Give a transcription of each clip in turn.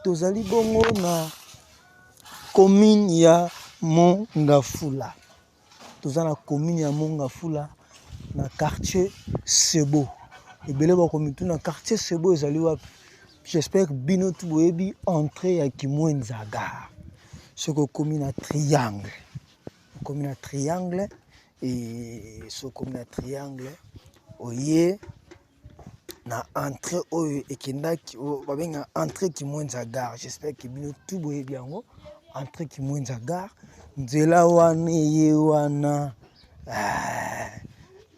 Tozali bongo na commune ya Mongafula. Toza na commune ya Mongafula na quartier Sebo. Ebele ba komitu na quartier Sebo ezali wapi? J'espère que bino tu boyebi entrée ya Kimwenza Gare. Ce que commune à triangle. Commune à triangle et ce commune à triangle oye na entrée oyo ekendaki babenga entrée Kimwenza Gare. J'espère que bino tout boye bien entrée Kimwenza Gare nzela wana ye wana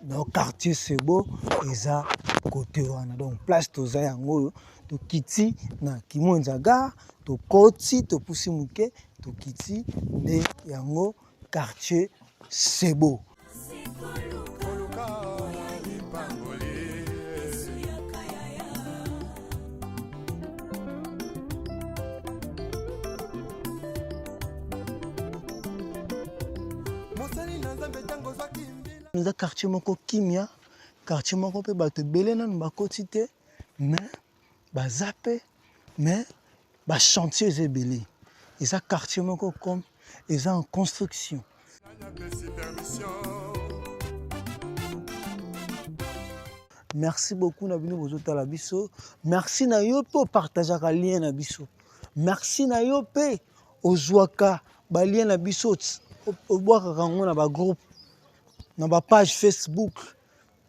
dans quartier Sebo eza côté wana donc place toza yango to kiti na Kimwenza Gare to koti to pusi muke to kiti ne yango quartier Sebo. Nous avons quartier moko kimia, quartier moko pe bato belé nan bakoti te, mais bazape, mais ba chantier est belé. Et ça quartier moko comme ils sont en construction. Merci beaucoup na bino bozota la biso. Merci na yo po partager ka lien na biso. Merci na yo pe ozwaka ba lien na biso obwaka kango na ba groupe na ba page Facebook.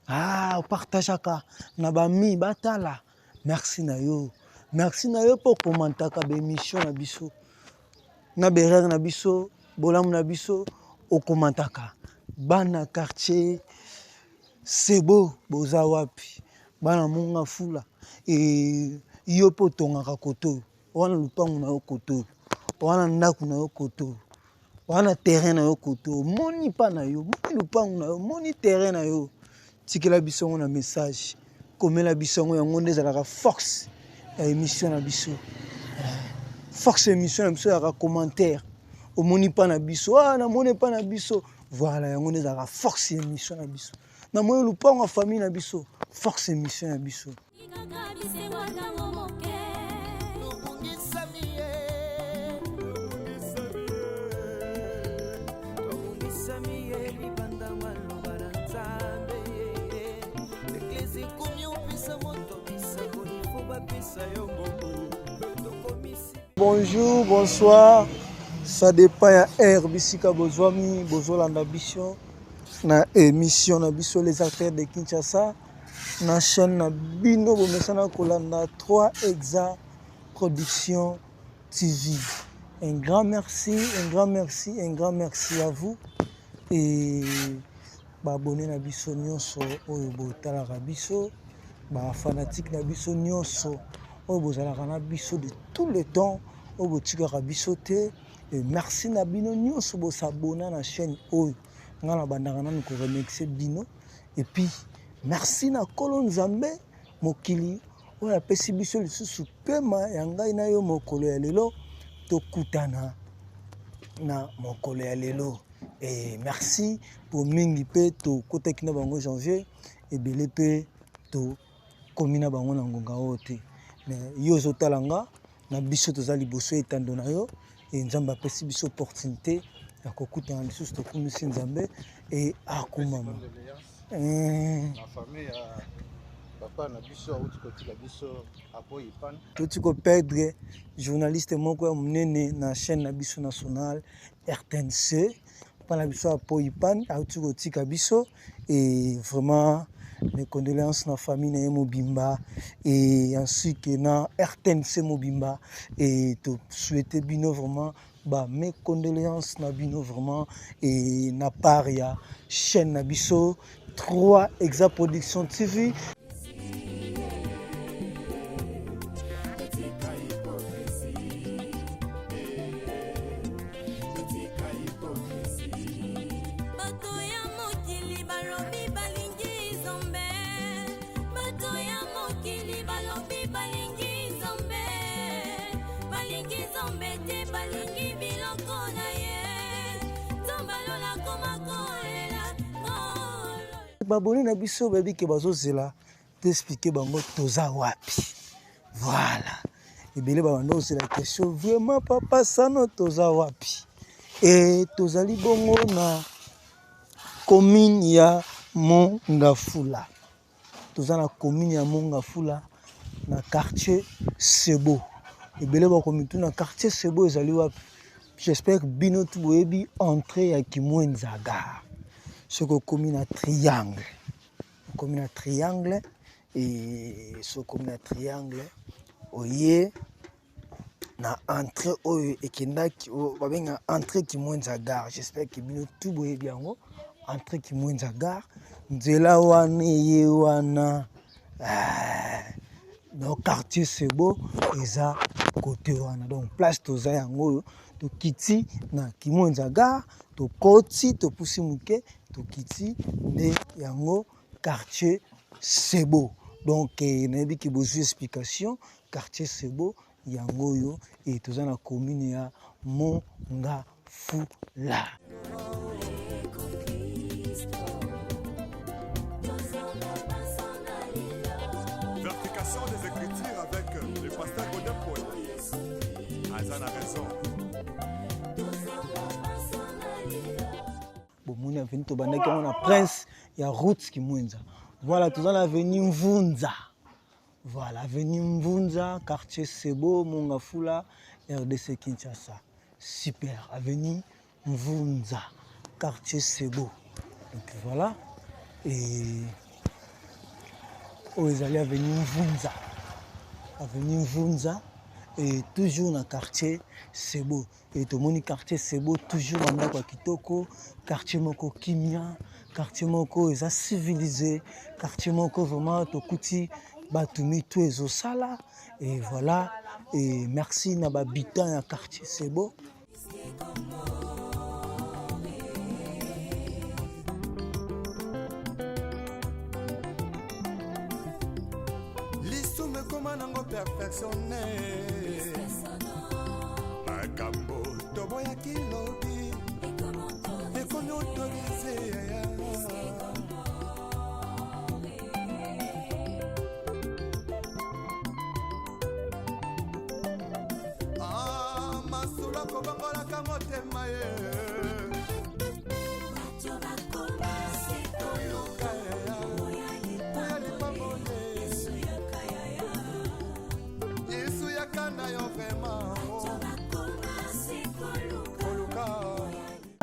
Partageaka na ba mi batala. Merci na yo. Merci na yo po commentaka ba émission na biso. Na berer na biso, bolam na biso o commentaka. Bana quartier Sebo boza wapi? Bana Mongafula et yo po tongaka koto. Wana lupangu na yo koto. Wana ndaku na yo koto. Wana terrain na yo koto. Moni pa na yo, moni lupangu na yo, moni terrain na yo. Tikela biso na message. Komela biso yango ndezalaka force ya émission na biso. Force émission na biso ya commentaire. O moni pa na biso, na moni pa na biso. Voilà, yango ndezalaka force émission na biso. Na moni lupangu famille na biso, force émission na biso. Bonjour, bonsoir. Ça dépend ya air bisika bozwami bozolanda biso na émission na biso les affaires de Kinshasa na chaîne na bino bomesana kolanda 3 Exa Production TV. Un grand merci, un grand merci, un grand merci à vous et ba abonné na biso nyonso oyo botalaka biso ba fanatique na biso nyonso oyo bozalaka na biso de tout le temps oyo botikaka biso te et merci na bino nyonso bo s'abonner na chaîne oyo ngana bandaka nanu ko remercier bino et puis merci na Kolo Nzambe mokili oyo apesi biso lisusu pema ya ngai na yo mokolo ya lelo tokutana na mokolo ya lelo et merci pour mingi pe to kotaki na bango janvier et belé pe to komina bango na ngonga ote mais yo zotalanga na biso tozali boso etando na yo et Nzambe apesi biso opportunité ya kokutana lisusu tokumisi Nzambe et akumama na famille ya papa na biso auti kotika biso apo ipan toti ko perdre journaliste moko ya munene na chaîne na biso nationale RTNC pana biso apo ipan auti kotika biso et vraiment mes condoléances na famille na Mobimba et ainsi que na RTNC Mobimba et te souhaiter bino vraiment mes condoléances na bino vraiment et na part ya chaîne na biso 3 Exa Production TV. babone na biso babi ke bazozela t'expliquer bango toza wapi. Voilà. Ebele babanda ozela question vraiment papa sano toza wapi. Et tozali bongo na commune ya Mongafula. Toza na commune ya Mongafula na quartier Sebo. Ebele bakomitu na quartier Sebo ezali wapi. J'espère que bino tu boyebi entrée ya Kimwenza Gare. Ce que commune à triangle. Commune à triangle et ce commune à triangle oye na entrée oyo ekendaki babenga entrée Kimwenza Gare. J'espère que bino tout boyebi yango entrée Kimwenza Gare. Nzela wana ye wana dans quartier Sebo eza côté wana. Donc place toza yango to kiti na Kimwenza Gare to koti to pusi muke to kiti ne yango quartier Sebo. Donc nayebi ki besoin explication quartier Sebo yango yo et toza na commune ya Mongafula. Vertication des écritures avec le pasteur Godin Poel. Azan a raison. Bon, on a venu to bandaki on a prince ya route Kimwenza. Voilà, tout dans l'avenue Mvunza. Voilà, avenue Mvunza, quartier Sebo, Mongafula, RDC Kinshasa. Super, avenue Mvunza, quartier Sebo. Donc voilà. Et ils allaient avenue Mvunza. Avenue Mvunza. Et toujours dans le quartier Sebo. Et tout le monde quartier Sebo, toujours dans le Kitoko, quartier Moko Kimia, quartier Moko est civilisé, quartier Moko vraiment Tokuti, Batumi, tout est au sala. Et voilà. Et merci à l'habitant du quartier Sebo. L'issue me commande en perfectionner. Makambo, toboya kilobi. Et comme autorisé. Ah, masula kobangola kamotema ye.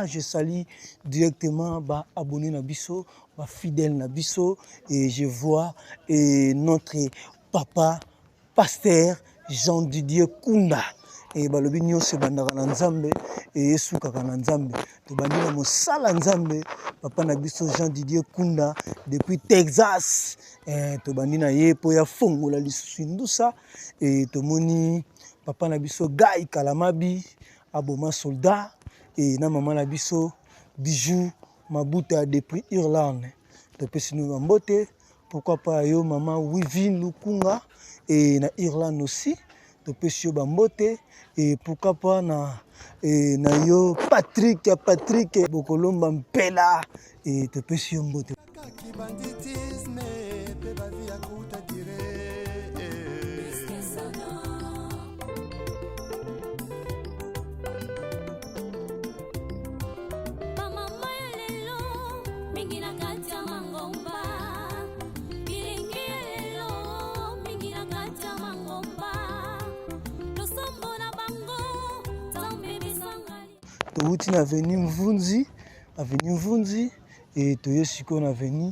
Je salue directement bah, abonné Nabiso, bah, fidèle Nabiso, et je vois notre papa, pasteur Jean-Didier Kunda. Et bah, le bignon se bandara na Nzambe et soukaka na Nzambe. To bandina mosala Nzambe, papa Nabiso Jean-Didier Kunda depuis Texas. To bandina ye po ya fongola lisusu ndusa et to moni papa Nabiso Guy Kalamabi aboma soldat. Et na maman na biso bijou mabuta depuis Irlande. Depuis nous en beauté, pourquoi pas yo maman Wivine Lukunga et na Irlande aussi. Depuis yo bambote et pourquoi pas na yo Patrick Bokolomba Mpela et depuis yo mbote. Touti na avenue Mvunzi et toyesi ko na avenue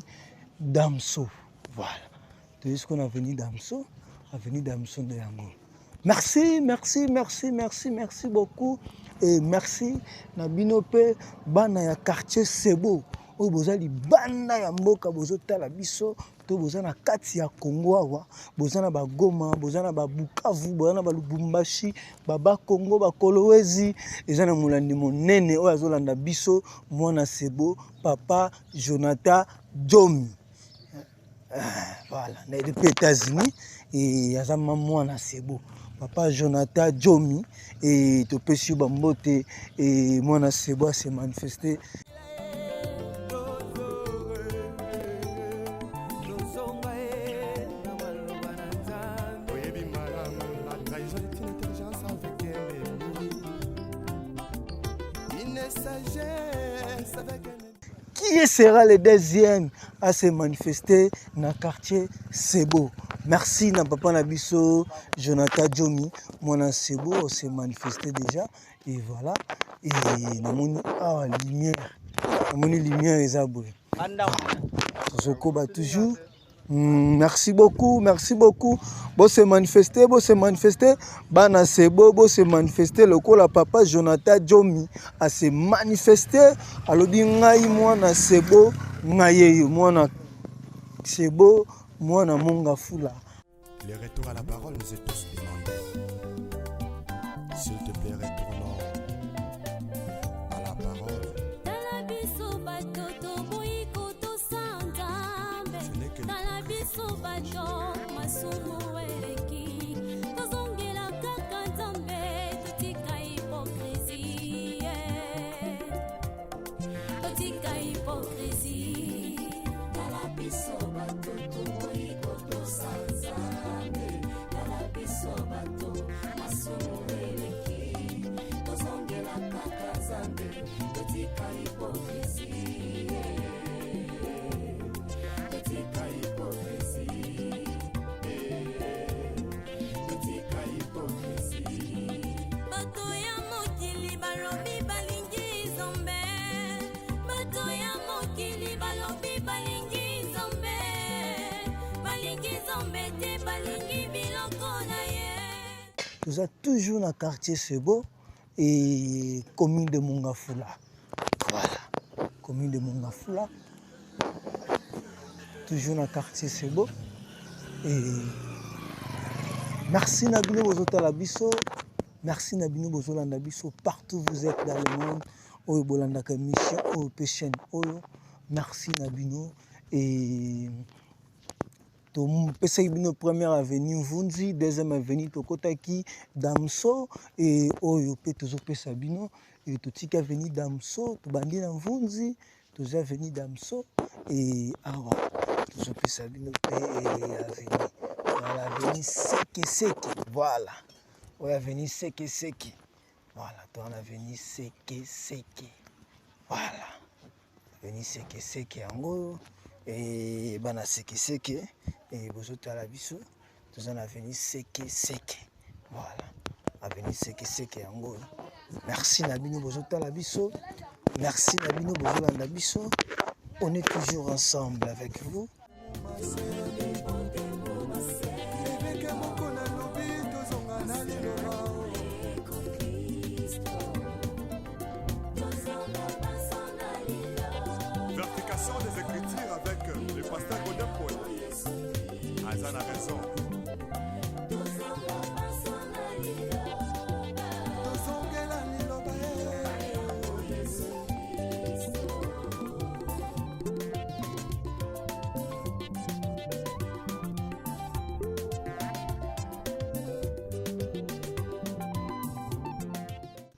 Damso. Voilà. Toyesi ko na avenue Damso de yango. Merci beaucoup et merci na binope bana ya quartier Sebo. O bozali banda ya mboka bozotala biso to bozana kati ya Kongo awa bozana ba Goma bozana ba Bukavu bozana ba Lubumbashi baba Kongo ba Kolwezi ezana mulandi monene o azolanda biso mwana Sebo papa Jonathan Jomi. Voilà, na depuis États-Unis et azama mwana Sebo papa Jonathan Jomi et topesi bambote et mwana Sebo se manifester. Qui sera le deuxième à se manifester dans le quartier Sebo? Merci na papa Nabiso, Jonathan Jomi, mon Sebo s'est manifesté déjà et voilà et namoni ah lumière, namoni lumière les aboués. Zokoba toujours. Merci beaucoup, merci beaucoup. Bon se manifester, bana Sebo, bon se manifester. Le coup la papa Jonathan Jomi a se manifester. Alobi ngai mwana Sebo, ngai mwana Sebo, mwana Monga Fula. Les retours à la parole nous est tous demandés. S'il te plaît, retournons à la parole. Nous sommes toujours dans le quartier Sebo et commune de Monga Fula. Voilà, commune de Monga Fula. Toujours dans le quartier Sebo. Et merci Nabino Bozota Labiso. Merci Nabino Bozola Nabiso. Partout où vous êtes dans le monde. Oyo Bolandaka Mission, Oyo Péchen, Oyo. Merci Nabino. Et première avenue Vunzi, deuxième avenue Tokotaki, Damso et Oyo pe tozo pesa bino et totika avenue Damso, tobandi na Vunzi, tozo avenue Damso et awa tozo pesa bino pe avenue. Voilà avenue Seke, voilà. Oyo avenue Seke. Voilà, toi avenue Seke. Voilà. Avenue Seke yango et bana Seke. Et vous êtes à la biso, nous en avenue Seke. Voilà, avenue Seke en gros. Merci Nabino Bozota la biso. Merci Nabino Bozola la biso. On est toujours ensemble avec vous. Vertication des Écritures avec le pasteur Godem Poel. Azana raison.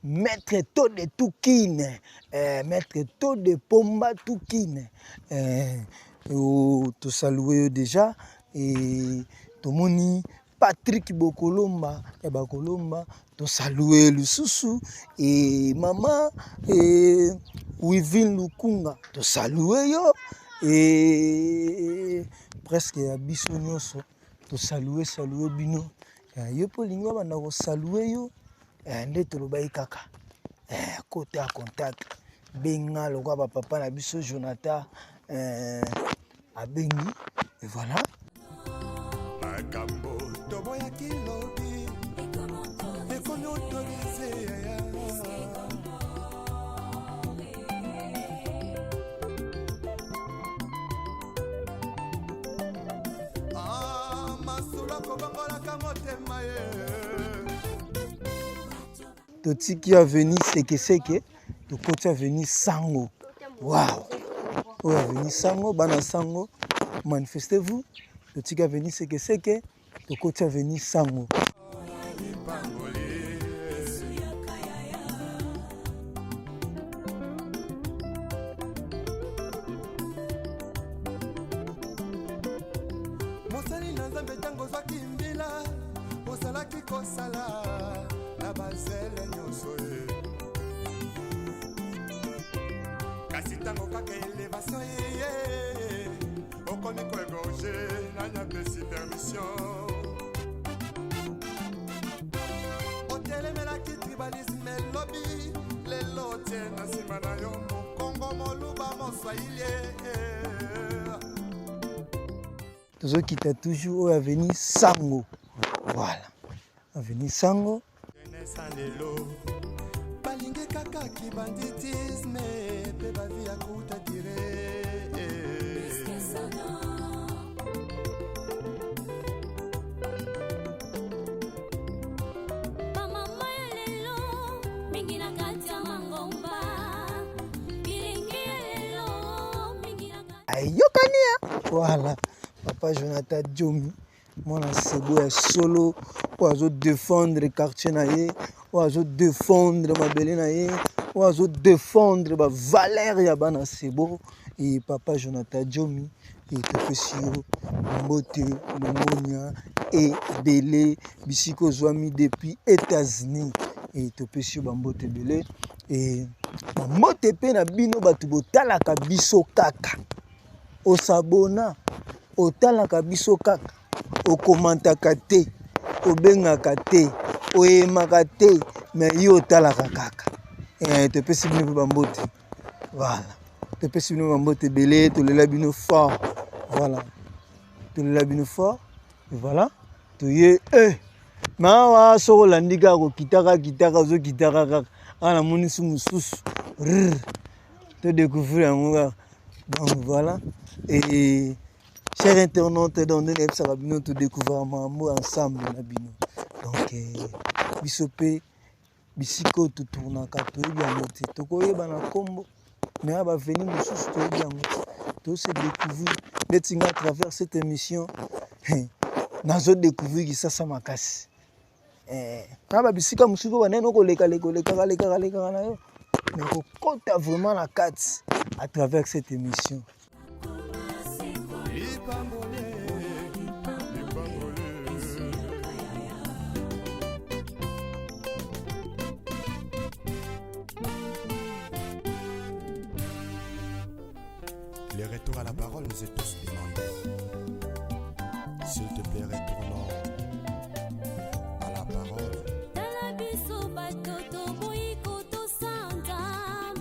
Maître Taux de Toukine, Maître Taux de Pomba Toukine. Te saluer déjà et Tomoni Patrick Bokolomba et Bakolomba te saluer le Soussou et maman et Wivin Lukunga te saluer yo et presque à Bissonyoso te saluer bino yo polingo banda ko saluer yo ndete lobai kaka côté à contact benga lokwa ba papa na biso Jonathan à Bengi et voilà. Totiki a venu Seke, to côté a venu Sango. Waouh! On a venu Sango, bana Sango, manifestez-vous. Totiki a venu Seke, to côté a venu Sango. masala na bazele nyonso ye kasi ntango kaka elevation ye okomi koegorge nanya pesi permission otelemelaki tribalisme elobi lelo tie na nsima na yo mokongo moluba moswahili tozokita toujours oyo aveni sango. Voilà, aveni sango lelo balingi kaka kibanditisme mpe bavi ya kuta dire ayokania. Voilà, papa Jonathan Diomi mwana sebo ya solo oyo azodefendre quartier na ye, oyo azodefendre mabele na ye, oyo azodefendre bavaleur ya bana sebo. E papa Jonathan Diomi topesi yo mbote longonia ebele bisika ozwami depuis États-Unis. E topesi yo bambote ebele e bambote mpe na bino bato botalaka biso kaka osabona otalaka biso kaka okomantaka te obengaka te oyemaka te me yo otalaka kaka. Topesi bino mpe bambote. Voilà, topesi bino bambote ebele tolela bino fort. Voilà, tolela bino fort. Voilà, toye mawa soko olandi kaka kokitaka ozokitaka kaka ana monisi mosusu todécouvrir yango kaka. Donc voilà, et chers internautes, donc nous avons découvert Mambo ensemble na bino. Donc bisope bisiko tout tourna kato ya moté tokoyeba na kombo mais aba venir mosusu to ya moté to se découvrir letinga à travers cette émission nazo découvrir ça makasi aba bisika mosusu baneno ko leka na yo mais ko kota vraiment la carte à travers cette émission. Les retours à la parole nous est tous demandés. S'il te plaît, retournons à la parole.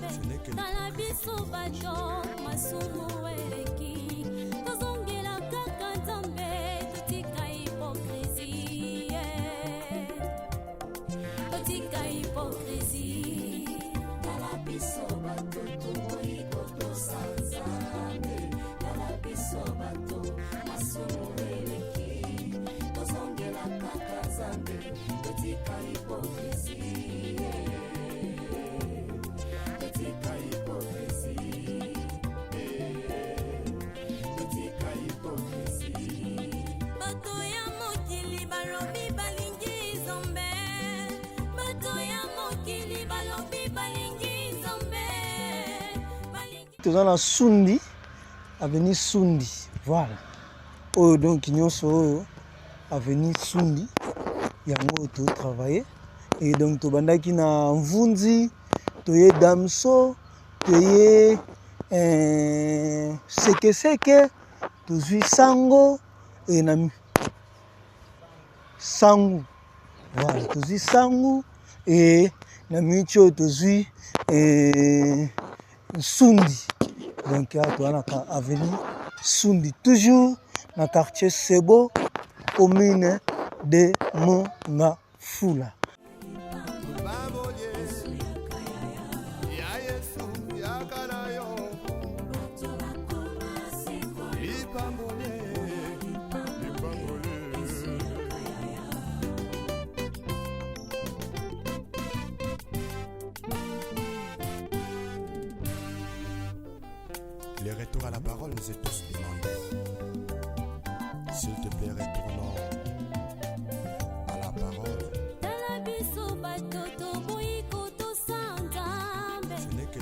Ce n'est que toza na Sundi, avenue Sundi. Voilà. Oh donc nyonso oyo avenue Sundi yango to travailler et donc to bandaki na Mvunzi, toye Damso, toye seke tozwi Sango et na Sangu. Voilà, tozwi Sangu et na micho tozwi Sundi. Donc on a avenue Sundi, toujours dans le quartier Sebo, commune de Mongafula. Les retours à la parole nous est tous demandés. S'il te plaît, retournons à la parole. Ce n'est que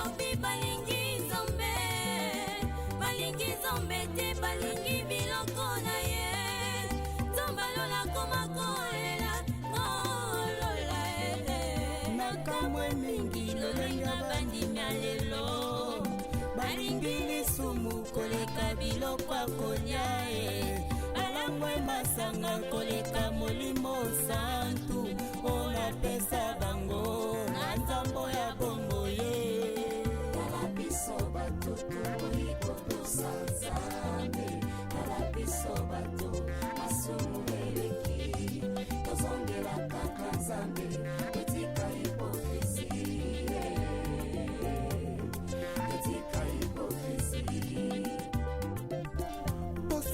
balobi balingi Nzambe, balingi Nzambe te balingi biloko na ye. Nzambe alola koma kolela, kolola nakamwe mingi lolenga bandimi ya lelo. Balingi lisumu koleka biloko akolia balangwe masanga koleka molimo santu ona pesa bango na nzambo ya bongo ye. Tala biso bato tokoikotosa Nzambe, tala biso bato masumu eleki tozongela kaka Nzambe etika hipokrisi.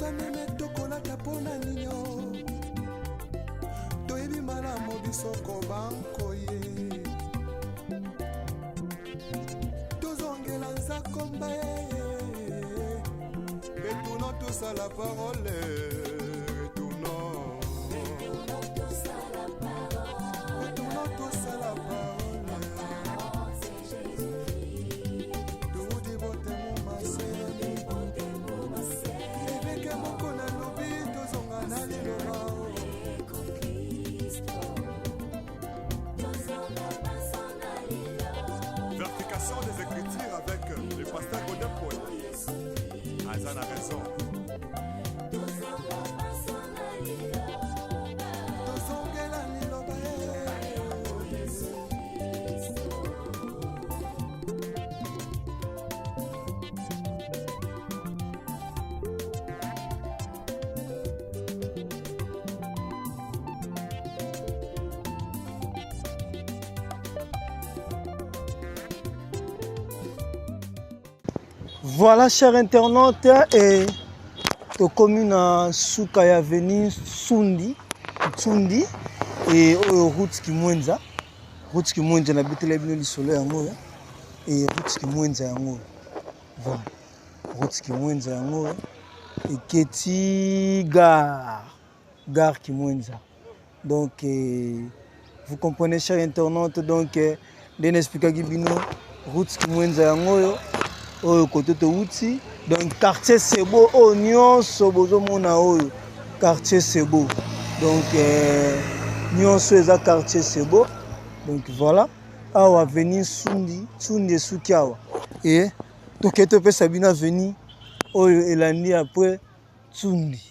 Meme tokolaka mpona nino toyebi malamu bisoko banko ye tozongela nzakomba ye retournons tous à la parole, retournons tous à la parole, tout dit beauté mon massé. Vertication des Écritures avec le pasteur Godin Paul. Azan a raison. Voilà, chers internautes, et la commune à Soukaya Veni, Tsundi, et route qui mwenza na bitele bino lisolo yango et route qui mwenza yango. Voilà, route qui mwenza yango et keti gare qui mwenza. Donc vous comprenez, chers internautes, donc den expliquer bino route qui mwenza yango. Oyo côté to outi donc quartier Sebo nyonso bozomona oyo quartier Sebo donc nyonso eza quartier Sebo donc voilà awa avenue Tsundi Sukiawa et tokete pe Sabina avenue oyo elandi après Tsundi.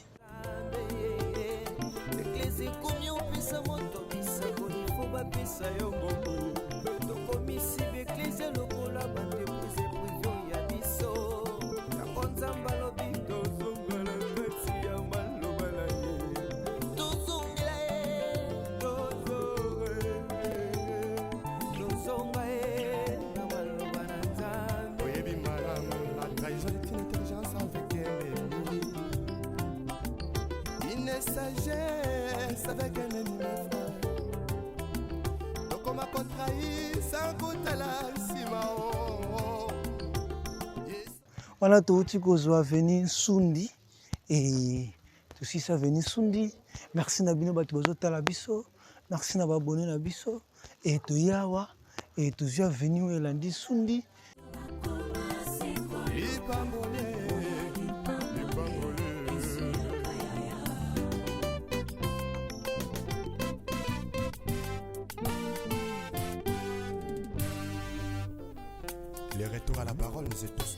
Sagesse avec un ennemi frère. Donc on m'a contrahi sans goût à la Simao. Voilà, tout le monde est venu Sundi et tout ça est venu Sundi. Merci Nabino Batubozo Talabiso, merci Nababone Nabiso et tout Yawa et tout ça est venu Elandi Sundi. Les retours à la parole, nous sommes tous.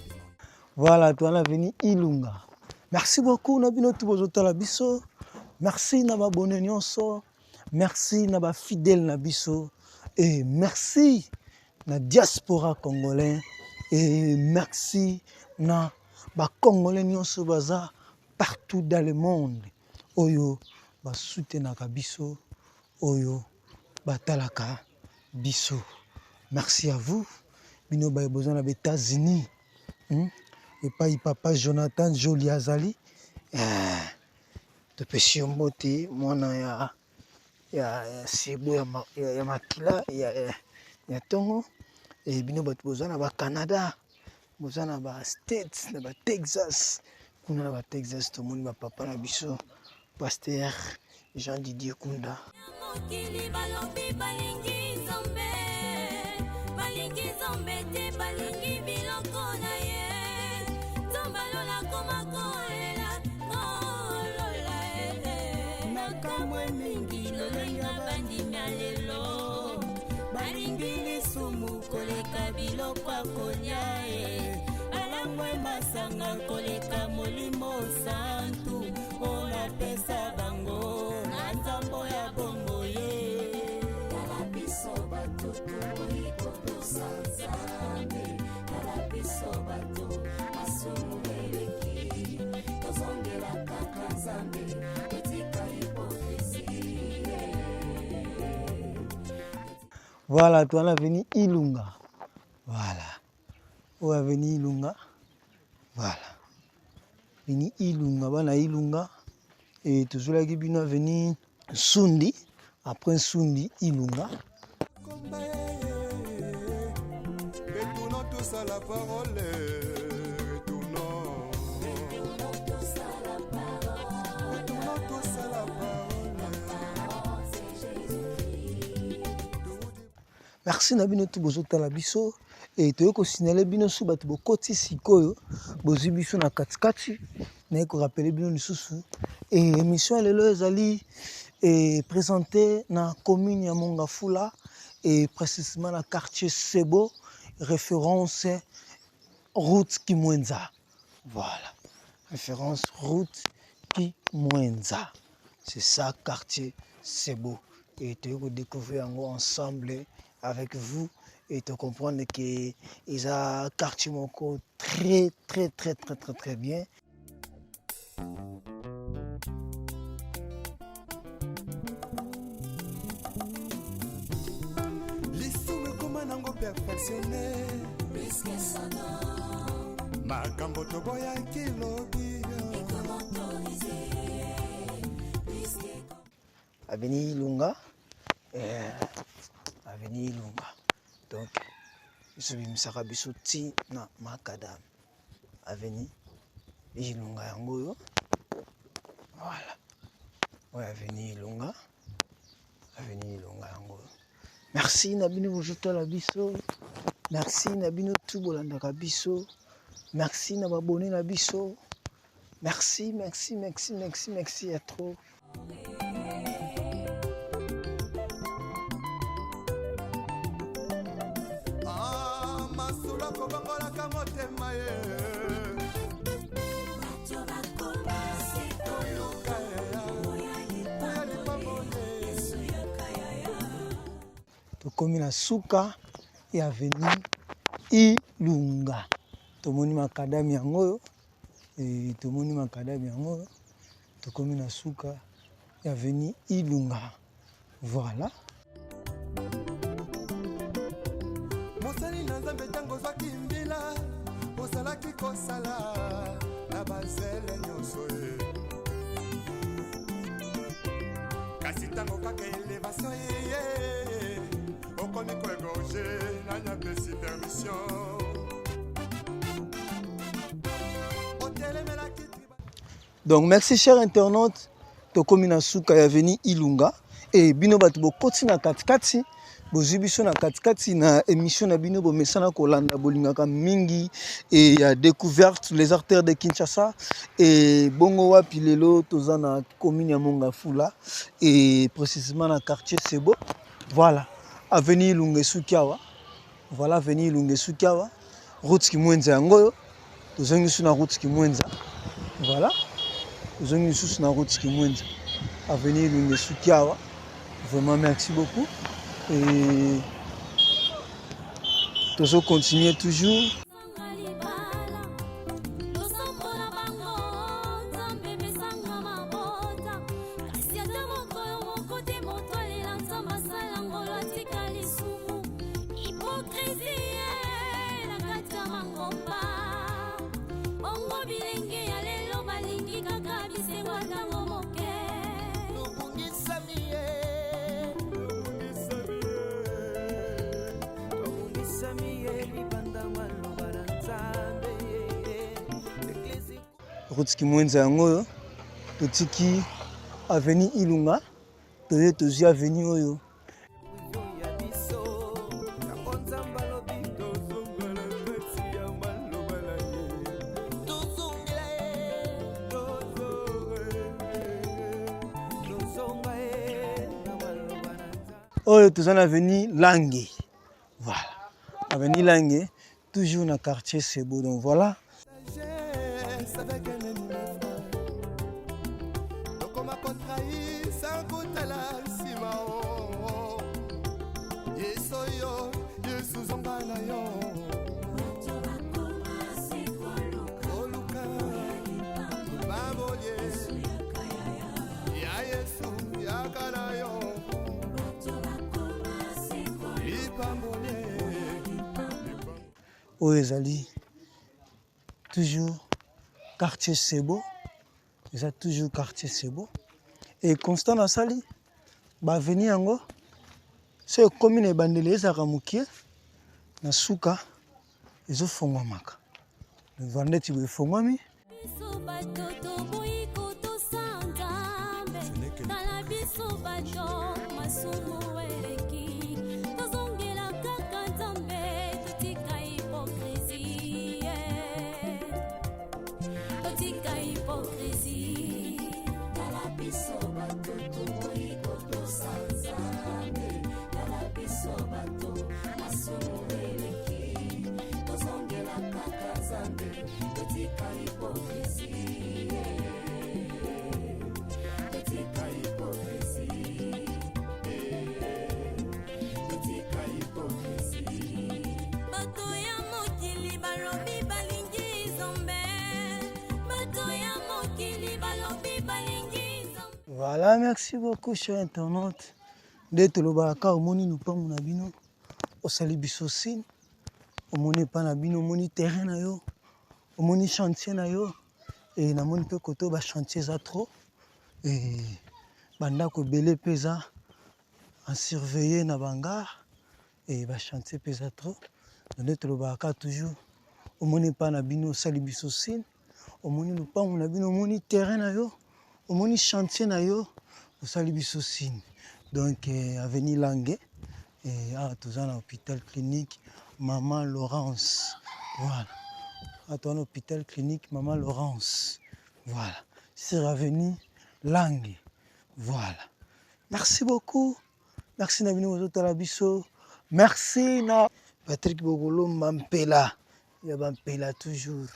Voilà, tu as venu Ilunga. Merci beaucoup, Nabino Tubozo Labiso. Merci Nababone Nyonso. Merci Naba fidèle Nabiso. Et merci na diaspora congolais. Et merci na ba congolais Nyonso baza partout dans le monde. Oyo ba soutenaka biso. Oyo ba talaka biso. Merci à vous. Bino ba besoin na États-Unis. Et pas papa Jonathan Jolie Azali. De péché mbote mwana ya Sebo ya makila ya tongo et bino batu bozana ba Canada bozana ba States na ba Texas kuna na ba Texas to moni ba papa na biso pasteur Jean Didier Kunda. balingi nzambe te balingi biloko na ye tombalola koma kolela kolola nakamwe mingi lolenga bandimi ya lelo balingi lisumu koleka biloko akolia ye balangwe masanga koleka molimo santu olapesa bango na nzambo ya bongo ye tala biso bato tokoyi kotosa nzambe tala biso bato masumu eleki tozongela kaka nzambe etika hipokrisie. Voilà, tu as venu Ilunga. Voilà. Où est venu Ilunga? Voilà. Venu Ilunga, bana Ilunga. Et tout cela qui est venu Sundi. Après Sundi, Ilunga. Retournons tous à la parole. Retournons tous à la parole. Retournons tous à la parole. Merci Nabino tout bozo talabiso. Et tu as signalé bino sous bato bokoti sikoyo. Bozi biso na katikati. Na ko rappeler bino lisusu. Et émission lelo ezali et présenté na commune ya Mongafula et précisément na quartier Sebo, référence route Kimwenza. Voilà. Référence route Kimwenza. C'est ça quartier Sebo. Et tu as découvert ensemble avec vous et te comprendre que ils ont quartier moko très bien. Lisumu koma nango perfectionné. Puisque son nom Makambo toboya kilobi. est comme autorisé. Puisque Avenue Ilunga. Avenue Ilunga. Donc, je suis Msaka Bisoti na Makadam. Avenue Ilunga yango. Voilà. Ouais, Avenue Ilunga. Avenue Ilunga yango. Merci Nabino Bojoto la biso. Merci Nabino tout bolandaka biso. Merci na babone na biso. Merci à trop. Ah, masula kobangolaka motema ye. bato bakoma sikoyo oya lipamole yesu yakayaya Tokomi na suka ya avenue Ilunga. Tomoni makadami yango. Et tomoni makadami yango. Tokomi na suka ya avenue Ilunga. Voilà. Mosali na nzambe ntango ozwaki mbila ozalaki kosala na bazele nyonso ye kasi ntango kaka elevation yeye okomi koegorge nanyapesi permission otelemelaki Donc merci chers internautes. Tokomi na suka ya avenue Ilunga. Et bino bato bokoti na katikati. Bozi biso na katikati na émission na bino bomesana kolanda bolingaka mingi et ya découverte les artères de Kinshasa et bongo wapi lelo toza na commune ya Mongafula et précisément na quartier Sebo. Voilà, avenue Ilunga Sukiawa. Voilà avenue Ilunga Sukiawa. Route Kimwenza yango. Tozongi su na route Kimwenza. Voilà. Tozongi su na route Kimwenza. Avenue Ilunga Sukiawa. Vraiment merci beaucoup. Et toujours continuer toujours. Sanga libala, losambo na bango, nzambe mesanga mabota. Kasi ata mokolo moko te moto alela nzambe asala ngolo atika lisumu. Hipokrisie na kati ya mangomba. Bongo bilenge ya lelo balingi kaka bisengo ntango moke. Route Kimwenza yango totiki avenue Ilunga toye tozi avenue oyo oyo toza na avenue Langue. Voilà. Avenue Langue, toujours dans le quartier Sebo. Donc voilà. Oyo ezali toujours quartier Sebo. Eza toujours quartier Sebo. Et constant na sali ba veni yango so ekomi na ebandeli ezaka mokie na suka ezofongwamaka. Vendeti bo efongwami. Voilà, merci beaucoup, chers internautes. Dès que le baraka, au moni nous pas mon abino, au sali bisosine, au moni pas n'abino, au moni terrain na yo, au moni chantier na yo, et na moni peu koto ba chantier za trop, et banda ko belé pesa en surveiller na bangar, et ba chantier pesa trop. Dès que le baraka toujours, au moni pas n'abino, au sali bisosine, au moni nous pas mon abino, au moni terrain na yo. Au moni chantier na yo au sali bisosine. Donc avenue Langue et à tous à l'hôpital clinique Maman Laurence. Voilà. À ton hôpital clinique Maman Laurence. Voilà. Sur avenue Langue. Voilà. Merci beaucoup. Merci na bino talabiso. Merci na Patrick Bogolo Mampela. Il y a Mampela toujours.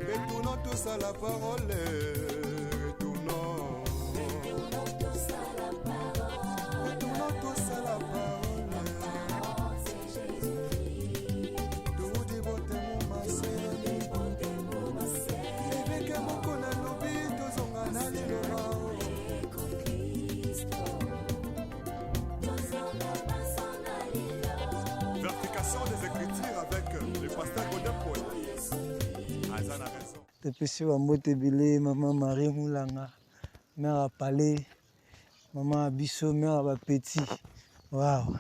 Retournons tous à la parole, retournons tous à la parole, retournons tous à la parole, c'est Jésus-Christ. Tout dévoté mon massé, avec un mot qu'on a l'oubli, tous on a allé le rang. Vertication des Écritures avec le pasteur Godin Paul. Tepesi wa mbote bile maman Marie Moulanga, mère à Palais, maman Abisso, mère à Bapeti. Waouh.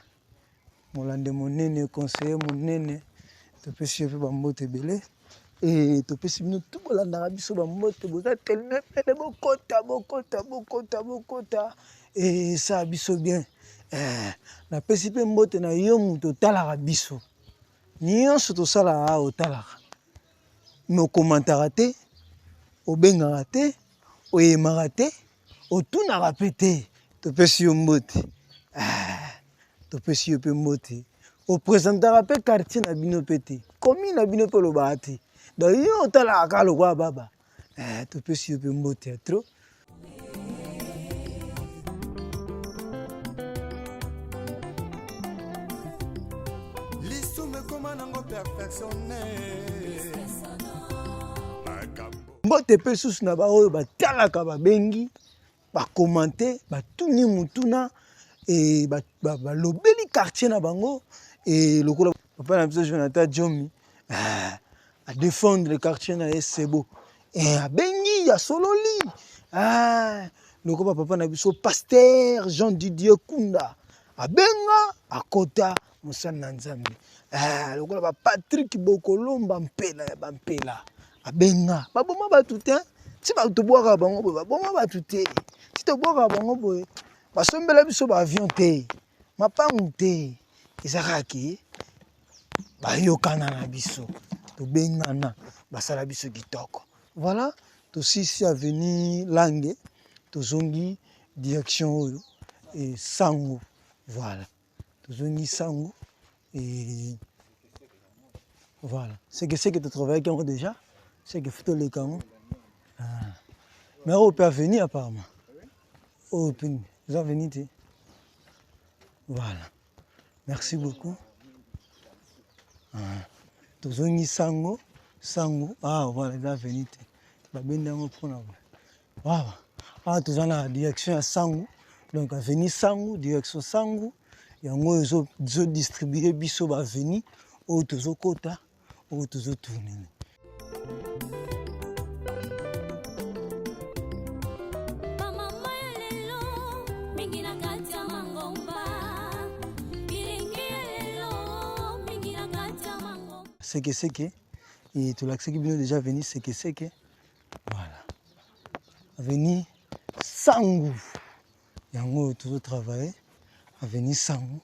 Molande monene, conseiller monene. Tepesi wa mbote bile. Et tepesi bino tout molanda Abisso ba mbote boza tellement pele bokota. Et ça Abisso bien. Na pesi pe mbote na yo muto tala Abisso. Nyonso to sala a otala. Mais commentaire te, au benga te, au yemara te, au tout n'a répété. Tu peux si mbote. Tu peux si mbote. Au présentateur pe quartier na bino pété. Commune na bino pe lo baati. D'ailleurs tu la ka lo kwa baba. Tu peux si mbote trop. L'issue me commande en perfectionner. Mbote pe susu na ba oyo batalaka babengi bakomante batuni mutuna e balobeli quartier na bango e lokola papa na biso Jonathan Djomi a défendre le quartier na Sebo e abengi ya sololi lokola papa na biso pasteur Jean Didier Kunda abenga akota mosana nzambe lokola ba Patrick Bokolomba mpela ya bampela abenga baboma batu te si bato boaka bango boye baboma batu te si to boaka bango boye basombela biso ba avion te mapangu te ezakaki bayokana na biso tobengana basala biso kitoko voilà aussi ici avenue Langue, tozongi direction et Sango. Voilà. Tozongi Sango et voilà. C'est que tu travailles avec moi déjà. C'est que photo les camons. Mais on peut venir apparemment. Oh, vous avez venu. Voilà. Merci beaucoup. Tozongi Sango. Sango. Ah, voilà, il a venu. Voilà. Ah, tu as la direction à Sango. Donc, à venir Sango, direction Sango. Et en gros, ils ont distribué Bisso à venir. Ou tu as quota. Ou tu as tourné. C'est que et tout l'accès qui vient déjà venir c'est que voilà venir Sango yango toujours travailler à venir Sango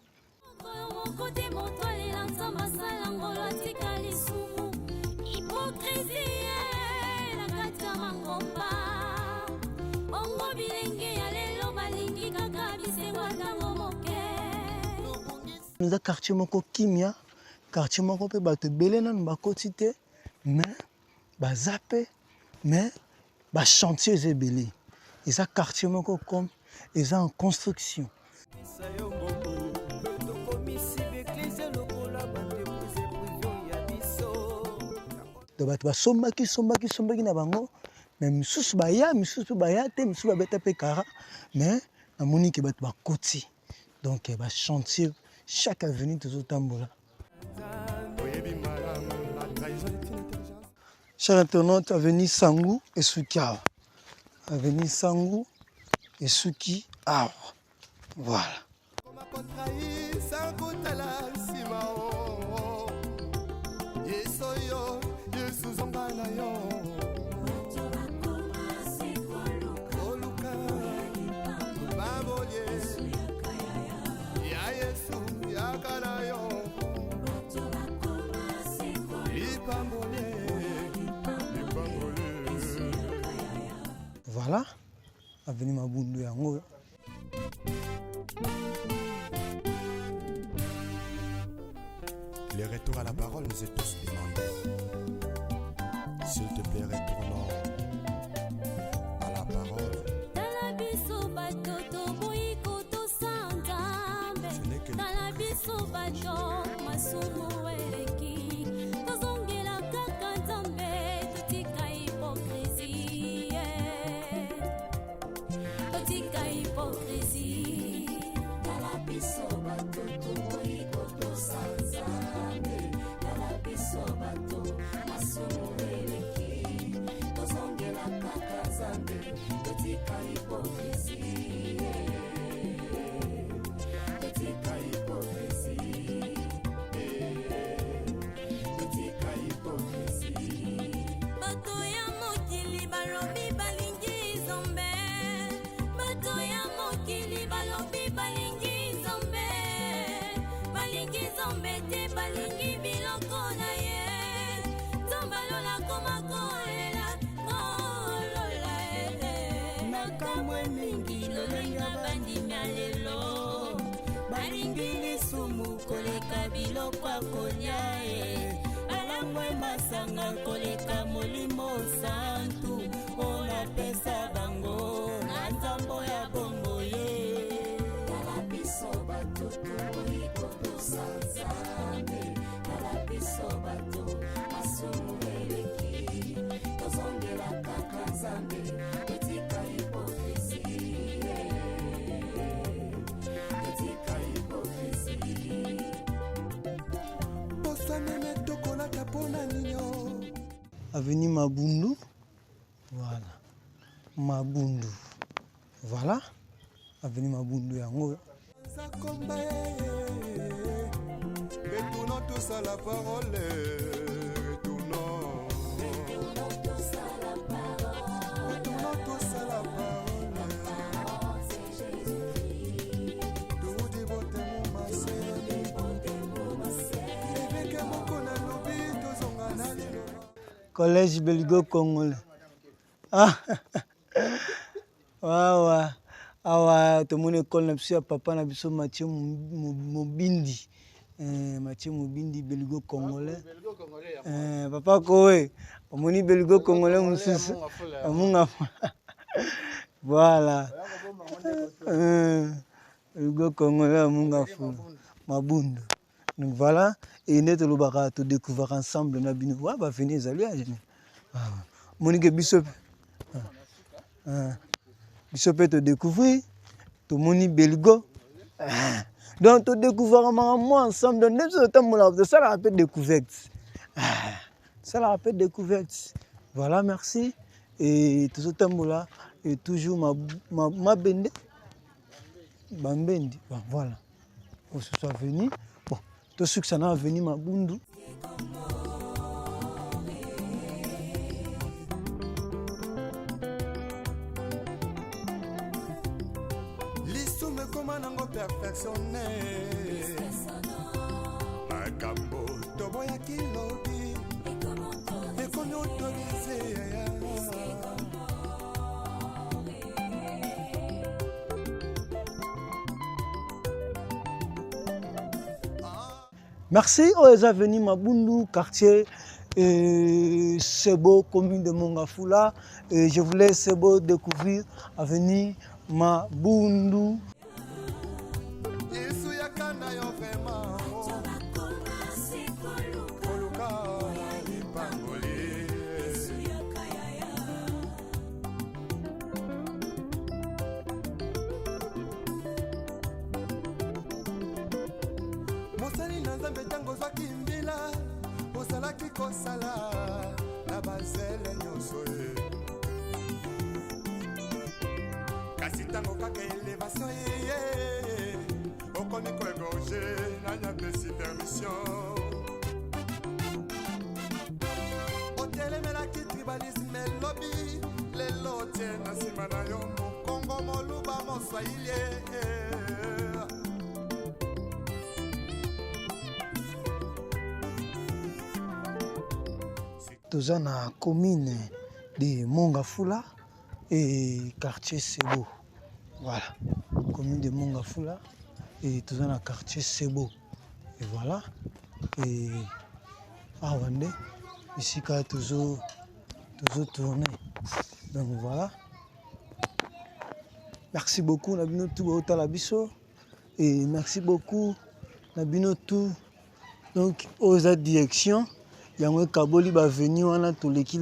nous avons quartier moko kimia quartier moko pe bato belé nanu bakoti te mais bazape mais ba chantier ebele eza quartier moko comme eza en construction to bato basombaki na bango mais misusu baya te misusu babeta pe kara mais namoni ke bato bakoti donc ba chantier chaque avenue toujours tambola. Chers internautes, avenue Sango et Suki Awa. Avenue Sango et Suki Awa. Voilà. Voilà, avenue Mabundu yango. Les retours à la parole nous est tous demandés. S'il te plaît, retournons à la parole. Ce n'est que Avenue Mabundu. Voilà. Mabundu. Voilà. Avenue Mabundu yango. Retournons tous à la parole. Retournons tous à la parole. Retournons tous à la parole. Collège Belgo Congolais. Ah, waouh. Awa tomoni école na biso ya papa na biso Mathieu Mobindi. Mathieu Mobindi Belgo Congolais. Papa kowe, omoni Belgo Congolais mususu. Amunga. Voilà. Belgo Congolais amunga fu. Mabundu. Donc voilà, et net le bara to découvrir ensemble na bino. Wa ba venir ezali a jamais. Monique biso. Biso peut te découvrir. Tout le monde belgo. Donc, tu découvres moi ensemble. Donc, ça la rappelle découverte. Ça la rappelle découverte. Voilà, merci. Et tout ce temps-là, et toujours ma bende. Bambendi. Bon, voilà. Pour ce soit venu. Bon, tout ce que ça n'a venu, ma bundu. Perfectionné makambo toboya kilobi ekomi autorisé. Merci aux avenus Mabundu, quartier Sebo, commune de Mongafula. Et je voulais Sebo découvrir avenue Mabundu. Kasi tango kaka élévation okomi koégorge nanya pesi permission otelemelaki tribalisme elobi lelo tie na nsima na yo mokongo moluba moswahili. Toza na commune de Mongafula et quartier Sebo. Voilà, commune de Mongafula et toza na quartier Sebo. Et voilà. Et Awande, ici quand toujours tourné. Donc voilà. Merci beaucoup Nabino tout autant la biso et merci beaucoup Nabino tout. Donc aux directions. Yango kaboli ba venu wana to leki.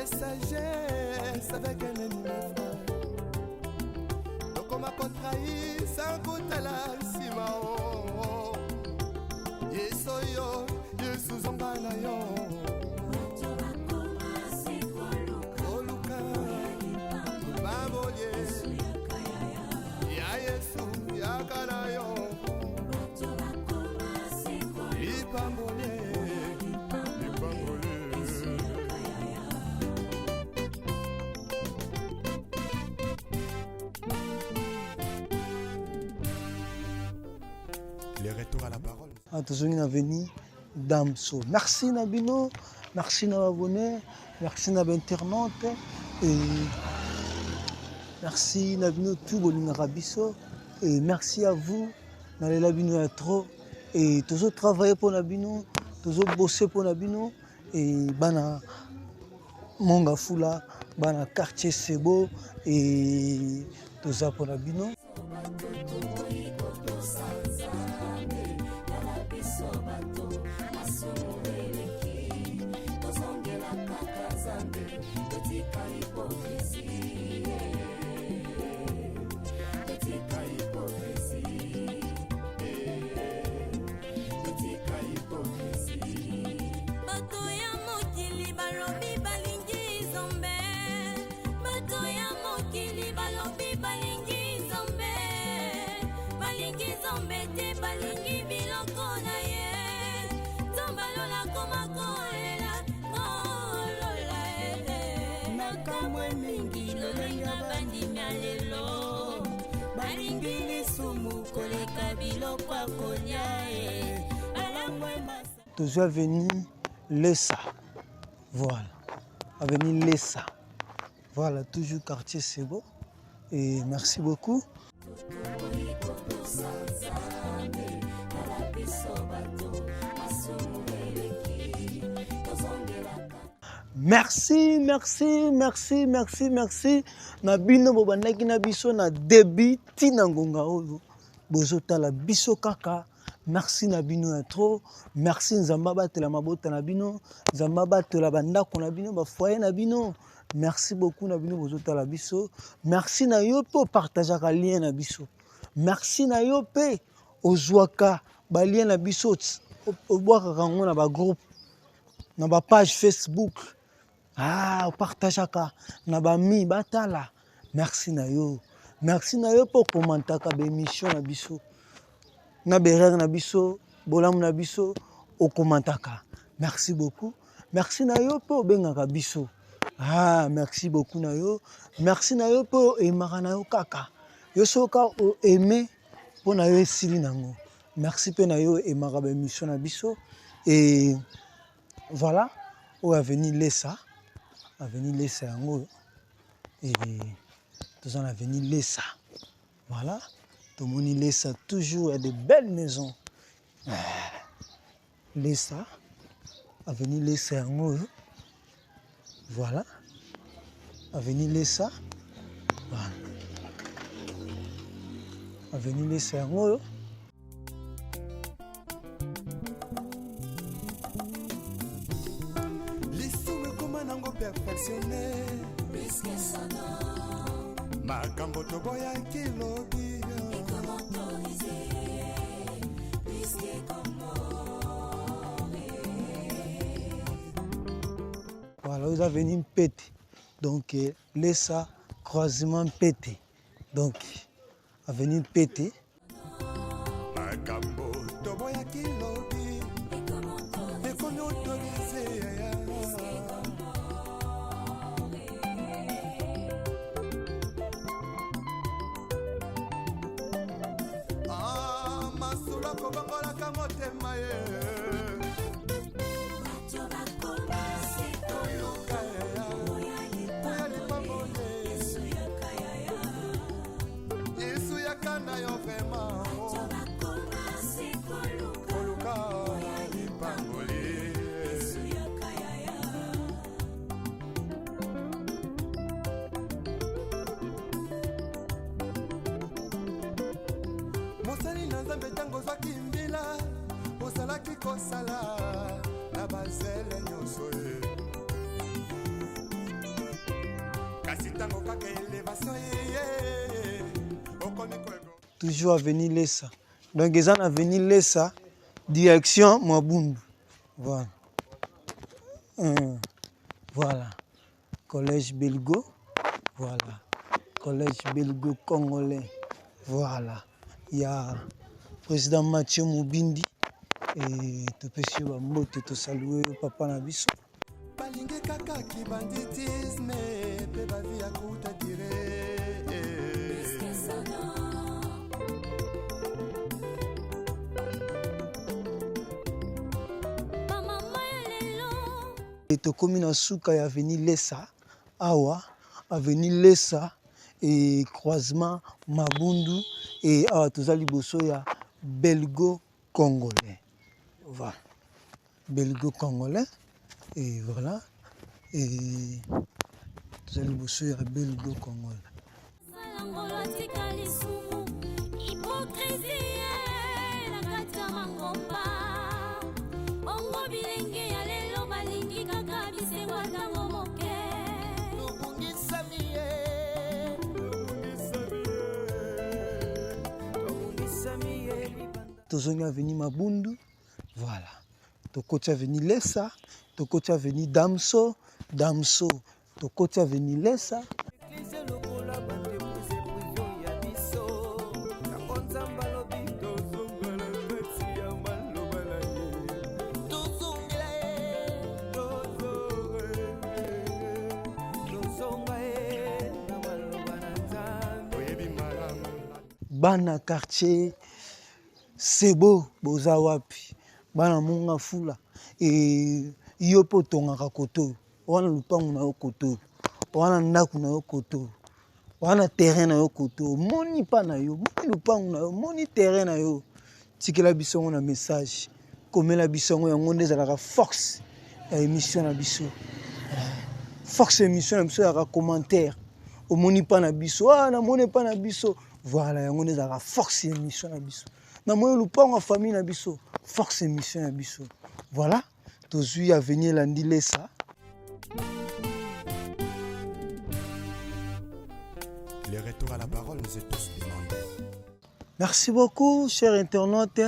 Sagesse avec un ennemi frère. Donc on m'a contrahi sans goûter la simao. Yesoyo, Yesu zambana yo. Oluka, baboye. Ya Yesu, ya kanayo. Ipambole. Le retour à la parole. Toujours une avenue Damso. Merci Nabino, merci Nababonné, merci Nabinternaute et merci Nabino tout Bolina Rabiso et merci à vous Nalé Nabino à trop et toujours travailler pour Nabino, toujours bosser pour Nabino et bana Mongafula, bana quartier Sebo et toza mpona bino. Toujours venu Lessa, voilà, avenue Lessa, voilà, toujours quartier c'est beau, et merci beaucoup. Merci, merci, merci, merci, merci. Na bino bobandaki na biso na début tina ngonga oyo bozotala biso kaka. Merci na bino ya trop. Merci nzamba batela mabota na bino, nzamba batela bandako na bino, ba foyer na bino. Merci beaucoup na bino bozotala biso. Merci na yo pe partageaka lien na biso. Merci na yo pe ozwaka ba lien na biso obwaka kango na ba groupe, na ba page Facebook. Ah, partageaka na ba mi batala. Merci na yo. Merci na yo pour commenter ka ba émission na biso. Na berère na biso, bolam na biso, au commentaka. Merci beaucoup. Merci na yo pour bengaka biso. Ah, merci beaucoup na yo. Merci na yo pour aimaka na yo kaka. Yo soka o aimer pour na yo esili nango. Merci pe na yo aimaka ba émission na biso. Et voilà, au avenue Lessa. Avenue Lessa yango. Et tous en avenue Lessa. Voilà. Tout le monde Lessa, toujours de belles maisons. Lessa, avenue Lessa yango. Voilà. Avenue Lessa. Voilà. Avenue Lessa yango. Perfectionné makambo toboya kilobi voilà, vous avez venu péter. Donc Lessa croisement pété. Donc avenue pété. makambo toboya kilobi ekomi autorisé. Mosali na nzambe tango zwaki mbila osalaki kosala na bazele nyonso ye kasi tango kaka elevation ye okomi kwego. Toujours avenue Lessa. Donc ils ont avenue Lessa direction Mabundu. Voilà. Voilà. Collège Belgo. Voilà. Collège Belgo congolais. Voilà. Il y a le président Mathieu Moubindi et tout petit mbote to saluer papa na biso. Balingi kaka ki banditisme pe ba via kuta dire. Et to komi na suka ya avenue Lessa awa avenue Lessa et croisement Mabundu et toza liboso ya Belgo congolais. Voilà. Belgo congolais et voilà. Et toza liboso ya Belgo congolais. bilenge ya lelo balingi kaka bisengo ntango moke. Tozongi aveni Mabundu, voilà. Tokoti aveni Lesa, tokoti aveni Damso, Damso, tokoti aveni Lesa. Bana quartier Sebo boza wapi bana munga fula iyo po tongaka koto wana lupangu na yo koto wana ndaku na yo koto wana terrain na yo koto moni pa na yo moni lupangu na yo moni terrain na yo tikela bisongo na message komela bisongo yango nde ezalaka force ya émission na biso force émission na biso yaka commentaire omoni pa na biso namoni pa na biso. Voilà, yango nde ezalaka force émission na biso. Na moyo lupango ya famille na biso, force émission na biso. Voilà, tozui avenir landi Lesa. Les retours à la parole nous est tous demandés. Merci beaucoup, chers internautes.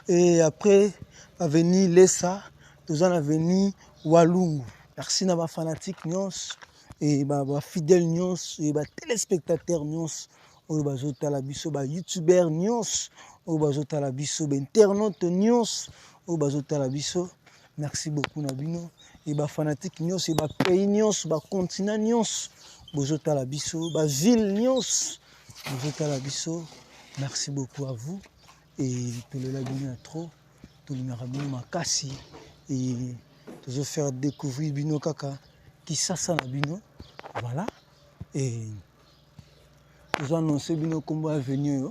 Et après, avenir Lesa, tozan avenir Walungu. Merci na ba fanatique nyons et ba fidèle nyons et ba téléspectateur nyons. Oyo bazotala biso ba youtubeur nyons oyo bazotala biso ba internaute nyons oyo bazotala biso. Merci beaucoup na bino et ba fanatique nyons et ba pays nyons ba continent nyons bozotala biso ba ville nyons bozotala biso. Merci beaucoup à vous et tolela bino ya trop tolimaka bino makasi et tozo faire découvrir bino kaka kisasa na bino. Voilà et nous annoncer bino kombo avenir